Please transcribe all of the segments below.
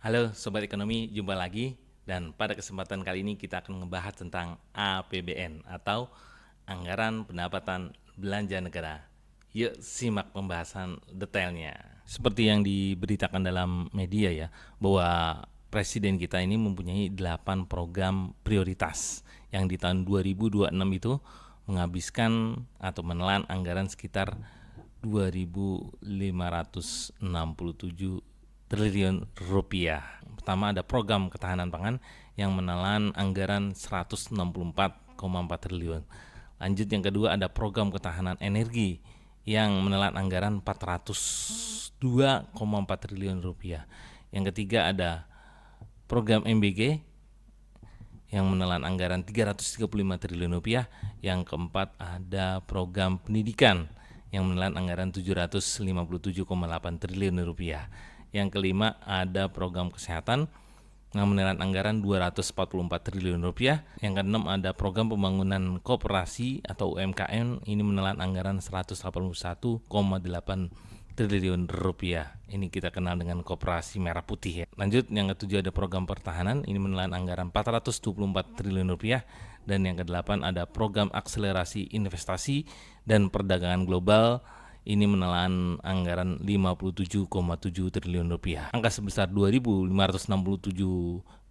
Halo Sobat Ekonomi, jumpa lagi dan pada kesempatan kali ini kita akan membahas tentang APBN atau Anggaran Pendapatan Belanja Negara. Yuk simak pembahasan detailnya. Seperti yang diberitakan dalam media ya, bahwa Presiden kita ini mempunyai 8 program prioritas yang di tahun 2026 itu menghabiskan atau menelan anggaran sekitar 2.567 triliun rupiah. Pertama ada program ketahanan pangan yang menelan anggaran 164,4 triliun. Lanjut yang kedua ada program ketahanan energi yang menelan anggaran 402,4 triliun rupiah. Yang ketiga ada program MBG yang menelan anggaran 335 triliun rupiah. Yang keempat ada program pendidikan yang menelan anggaran 757,8 triliun rupiah. Yang kelima ada program kesehatan yang menelan anggaran 244 triliun rupiah. Yang keenam ada program pembangunan koperasi atau UMKM, ini menelan anggaran 181,8 triliun rupiah. Ini kita kenal dengan Koperasi Merah Putih ya. Lanjut yang ketujuh ada program pertahanan, ini menelan anggaran 424 triliun rupiah. Dan yang kedelapan ada program akselerasi investasi dan perdagangan global, ini menelan anggaran 57,7 triliun rupiah. Angka sebesar 2.567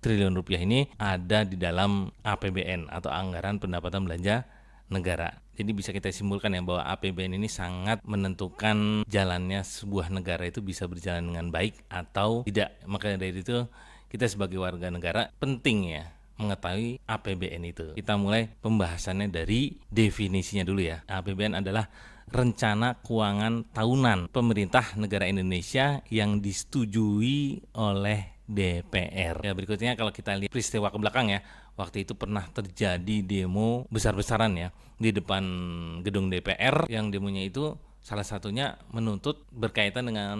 triliun rupiah ini ada di dalam APBN atau Anggaran Pendapatan Belanja Negara. Jadi bisa kita simpulkan ya bahwa APBN ini sangat menentukan jalannya sebuah negara itu bisa berjalan dengan baik atau tidak. Maka dari itu kita sebagai warga negara penting ya mengetahui APBN itu. Kita mulai pembahasannya dari definisinya dulu ya. APBN adalah rencana keuangan tahunan pemerintah negara Indonesia yang disetujui oleh DPR. Ya, berikutnya kalau kita lihat peristiwa ke belakang ya, waktu itu pernah terjadi demo besar-besaran ya di depan gedung DPR, yang demonya itu salah satunya menuntut berkaitan dengan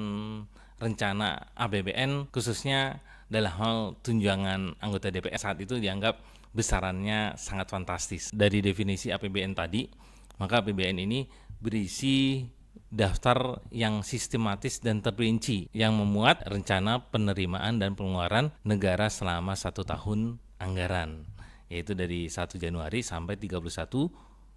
rencana APBN, khususnya dalam hal tunjangan anggota DPR saat itu dianggap besarannya sangat fantastis. Dari definisi APBN tadi, maka APBN ini berisi daftar yang sistematis dan terperinci yang memuat rencana penerimaan dan pengeluaran negara selama 1 tahun anggaran, yaitu dari 1 Januari sampai 31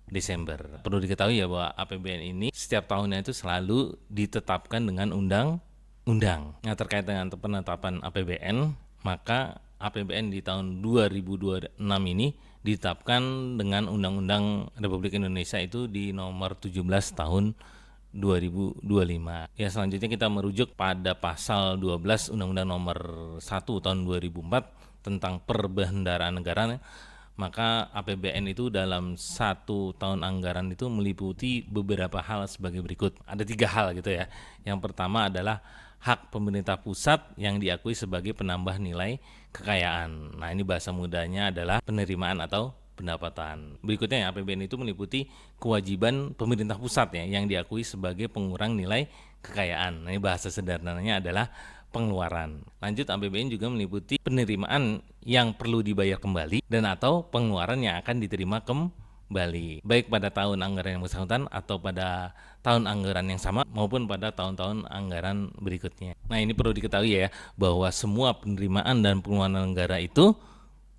Desember. Perlu diketahui ya bahwa APBN ini setiap tahunnya itu selalu ditetapkan dengan undang-undang. Nah, terkait dengan penetapan APBN, maka APBN di tahun 2026 ini ditetapkan dengan Undang-Undang Republik Indonesia itu di nomor 17 tahun 2025. Ya, selanjutnya kita merujuk pada pasal 12 Undang-Undang nomor 1 tahun 2004 tentang perbendaharaan negara. Maka APBN itu dalam 1 tahun anggaran itu meliputi beberapa hal sebagai berikut. Ada 3 hal gitu ya. Yang pertama adalah hak pemerintah pusat yang diakui sebagai penambah nilai kekayaan. Nah, ini bahasa mudanya adalah penerimaan atau pendapatan. Berikutnya ya, APBN itu meliputi kewajiban pemerintah pusat ya yang diakui sebagai pengurang nilai kekayaan. Nah, ini bahasa sederhananya adalah pengeluaran. Lanjut, APBN juga meliputi penerimaan yang perlu dibayar kembali dan atau pengeluaran yang akan diterima kembali, baik pada tahun anggaran yang bersangkutan atau pada tahun anggaran yang sama maupun pada tahun-tahun anggaran berikutnya. Nah, ini perlu diketahui ya bahwa semua penerimaan dan pengeluaran negara itu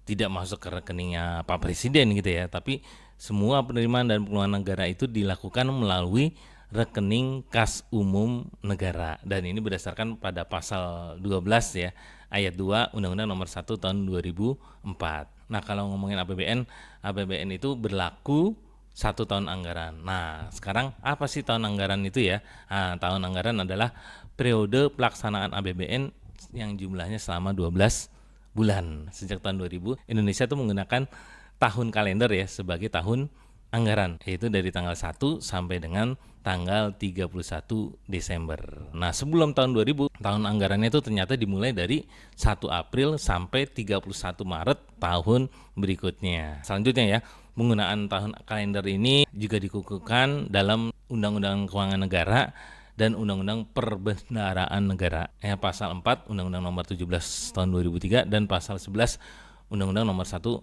tidak masuk ke rekeningnya Pak Presiden gitu ya, tapi semua penerimaan dan pengeluaran negara itu dilakukan melalui rekening kas umum negara, dan ini berdasarkan pada pasal 12 ya ayat 2 Undang-Undang nomor 1 tahun 2004. Nah, kalau ngomongin APBN itu berlaku 1 tahun anggaran. Nah, sekarang apa sih tahun anggaran itu ya? Nah, tahun anggaran adalah periode pelaksanaan APBN yang jumlahnya selama 12 bulan. Sejak tahun 2000 Indonesia itu menggunakan tahun kalender ya sebagai tahun anggaran, yaitu dari tanggal 1 sampai dengan tanggal 31 Desember. Nah, sebelum tahun 2000, tahun anggarannya itu ternyata dimulai dari 1 April sampai 31 Maret tahun berikutnya. Selanjutnya ya, penggunaan tahun kalender ini juga dikukuhkan dalam Undang-Undang Keuangan Negara dan Undang-Undang Perbendaharaan Negara. Ya, pasal 4 Undang-Undang nomor 17 tahun 2003 dan pasal 11 Undang-Undang nomor 1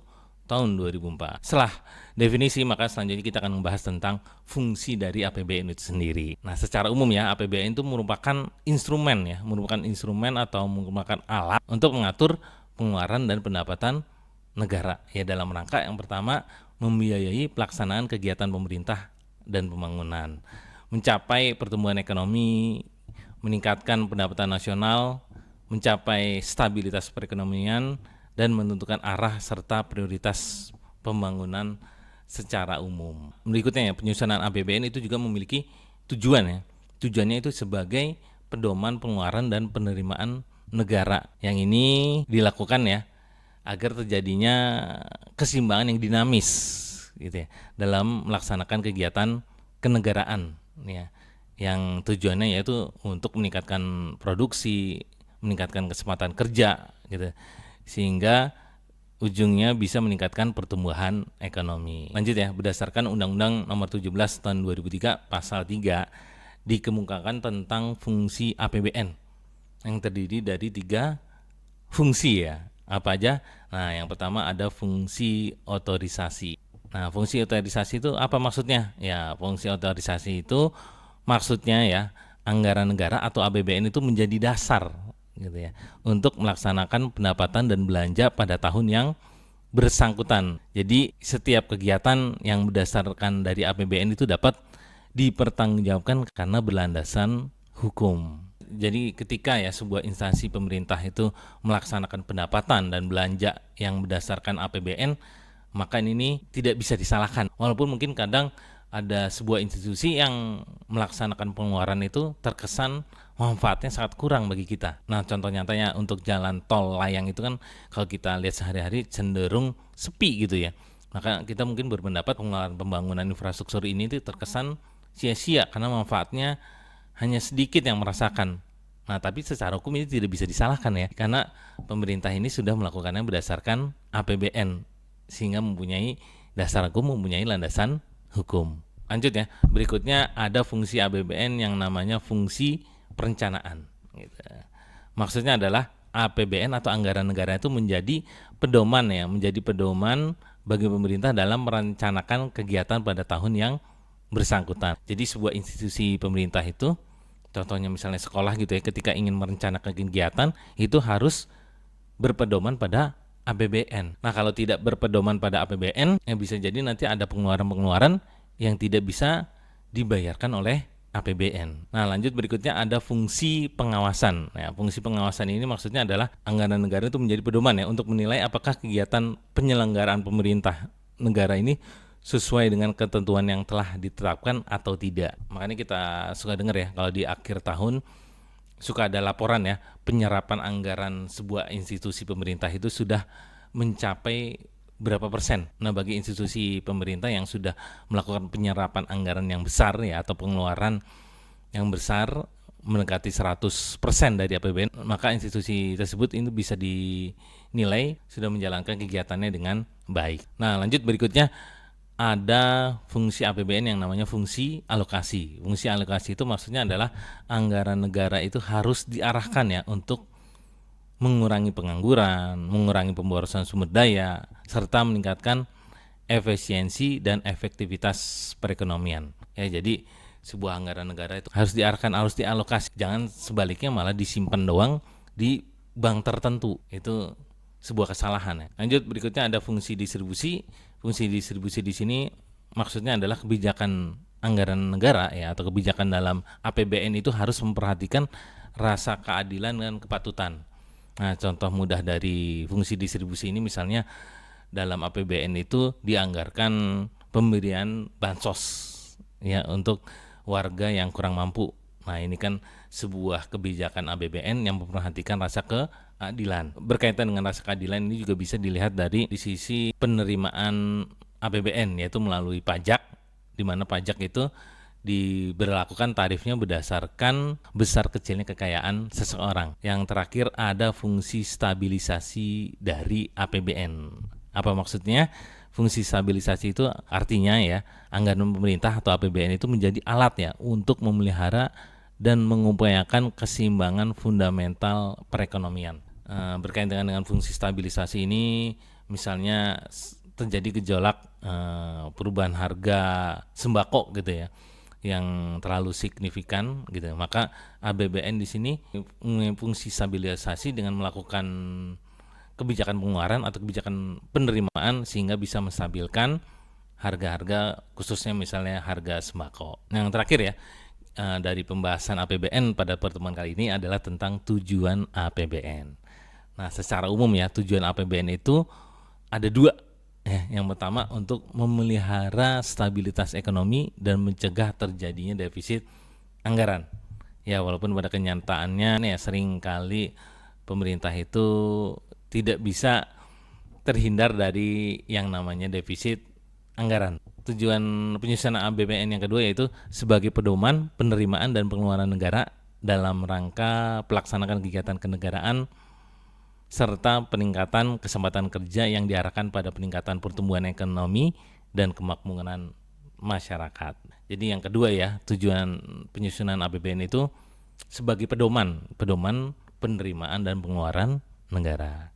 tahun 2004. Setelah definisi, maka selanjutnya kita akan membahas tentang fungsi dari APBN itu sendiri. Nah, secara umum ya, APBN itu merupakan instrumen atau merupakan alat untuk mengatur pengeluaran dan pendapatan negara ya, dalam rangka yang pertama membiayai pelaksanaan kegiatan pemerintah dan pembangunan, mencapai pertumbuhan ekonomi, meningkatkan pendapatan nasional, mencapai stabilitas perekonomian, dan menentukan arah serta prioritas pembangunan secara umum. Berikutnya ya, penyusunan APBN itu juga memiliki tujuan ya. Tujuannya itu sebagai pedoman pengeluaran dan penerimaan negara. Yang ini dilakukan ya agar terjadinya keseimbangan yang dinamis gitu ya dalam melaksanakan kegiatan kenegaraan ya, yang tujuannya yaitu untuk meningkatkan produksi, meningkatkan kesempatan kerja gitu, sehingga ujungnya bisa meningkatkan pertumbuhan ekonomi. Lanjut ya, berdasarkan Undang-Undang Nomor 17 Tahun 2003 Pasal 3 dikemukakan tentang fungsi APBN yang terdiri dari 3 fungsi ya. Apa aja? Nah, yang pertama ada fungsi otorisasi. Nah, fungsi otorisasi itu apa maksudnya? Ya, fungsi otorisasi itu maksudnya ya, anggaran negara atau APBN itu menjadi dasar gitu ya untuk melaksanakan pendapatan dan belanja pada tahun yang bersangkutan. Jadi setiap kegiatan yang berdasarkan dari APBN itu dapat dipertanggungjawabkan karena berlandasan hukum. Jadi ketika ya sebuah instansi pemerintah itu melaksanakan pendapatan dan belanja yang berdasarkan APBN, maka ini tidak bisa disalahkan. Walaupun mungkin kadang ada sebuah institusi yang melaksanakan pengeluaran itu terkesan manfaatnya sangat kurang bagi kita. Nah, contoh nyatanya untuk jalan tol layang itu kan kalau kita lihat sehari-hari cenderung sepi gitu ya. Maka kita mungkin berpendapat pengeluaran pembangunan infrastruktur ini itu terkesan sia-sia karena manfaatnya hanya sedikit yang merasakan. Nah, tapi secara hukum ini tidak bisa disalahkan ya, karena pemerintah ini sudah melakukannya berdasarkan APBN, sehingga mempunyai dasar hukum, mempunyai landasan hukum. Lanjut ya, berikutnya ada fungsi APBN yang namanya fungsi perencanaan. Gitu. Maksudnya adalah APBN atau anggaran negara itu menjadi pedoman ya, menjadi pedoman bagi pemerintah dalam merencanakan kegiatan pada tahun yang bersangkutan. Jadi sebuah institusi pemerintah itu, contohnya misalnya sekolah gitu ya, ketika ingin merencanakan kegiatan itu harus berpedoman pada APBN. Nah, kalau tidak berpedoman pada APBN, ya bisa jadi nanti ada pengeluaran-pengeluaran yang tidak bisa dibayarkan oleh APBN. Nah, lanjut berikutnya ada fungsi pengawasan. Nah, fungsi pengawasan ini maksudnya adalah anggaran negara itu menjadi pedoman ya untuk menilai apakah kegiatan penyelenggaraan pemerintah negara ini sesuai dengan ketentuan yang telah ditetapkan atau tidak. Makanya kita suka dengar ya kalau di akhir tahun suka ada laporan ya, penyerapan anggaran sebuah institusi pemerintah itu sudah mencapai berapa persen. Nah, bagi institusi pemerintah yang sudah melakukan penyerapan anggaran yang besar ya atau pengeluaran yang besar mendekati 100% dari APBN, maka institusi tersebut itu bisa dinilai sudah menjalankan kegiatannya dengan baik. Nah, lanjut berikutnya ada fungsi APBN yang namanya fungsi alokasi. Fungsi alokasi itu maksudnya adalah anggaran negara itu harus diarahkan ya untuk mengurangi pengangguran, mengurangi pemborosan sumber daya, serta meningkatkan efisiensi dan efektivitas perekonomian. Ya, jadi sebuah anggaran negara itu harus diarahkan, harus dialokasi. Jangan sebaliknya malah disimpan doang di bank tertentu. Itu sebuah kesalahan ya. Lanjut berikutnya ada fungsi distribusi. Fungsi distribusi di sini maksudnya adalah kebijakan anggaran negara ya atau kebijakan dalam APBN itu harus memperhatikan rasa keadilan dan kepatutan. Nah, contoh mudah dari fungsi distribusi ini misalnya dalam APBN itu dianggarkan pemberian bansos ya untuk warga yang kurang mampu. Nah, ini kan sebuah kebijakan APBN yang memperhatikan rasa keadilan. Berkaitan dengan rasa keadilan ini juga bisa dilihat dari di sisi penerimaan APBN, yaitu melalui pajak, di mana pajak itu diberlakukan tarifnya berdasarkan besar kecilnya kekayaan seseorang. Yang terakhir ada fungsi stabilisasi dari APBN. Apa maksudnya? Fungsi stabilisasi itu artinya ya, anggaran pemerintah atau APBN itu menjadi alat ya untuk memelihara dan mengupayakan keseimbangan fundamental perekonomian. Berkaitan dengan fungsi stabilisasi ini, misalnya terjadi gejolak perubahan harga sembako gitu ya, yang terlalu signifikan gitu. Maka APBN di sini mempunyai fungsi stabilisasi dengan melakukan kebijakan pengeluaran atau kebijakan penerimaan sehingga bisa menstabilkan harga-harga, khususnya misalnya harga sembako. Nah, yang terakhir ya, dari pembahasan APBN pada pertemuan kali ini adalah tentang tujuan APBN. Nah, secara umum ya, tujuan APBN itu ada dua. Yang pertama untuk memelihara stabilitas ekonomi dan mencegah terjadinya defisit anggaran. Ya, walaupun pada kenyataannya ya sering kali pemerintah itu tidak bisa terhindar dari yang namanya defisit anggaran. Tujuan penyusunan APBN yang kedua yaitu sebagai pedoman penerimaan dan pengeluaran negara dalam rangka pelaksanakan kegiatan kenegaraan serta peningkatan kesempatan kerja yang diarahkan pada peningkatan pertumbuhan ekonomi dan kemakmuran masyarakat. Jadi yang kedua ya, tujuan penyusunan APBN itu sebagai pedoman penerimaan dan pengeluaran negara.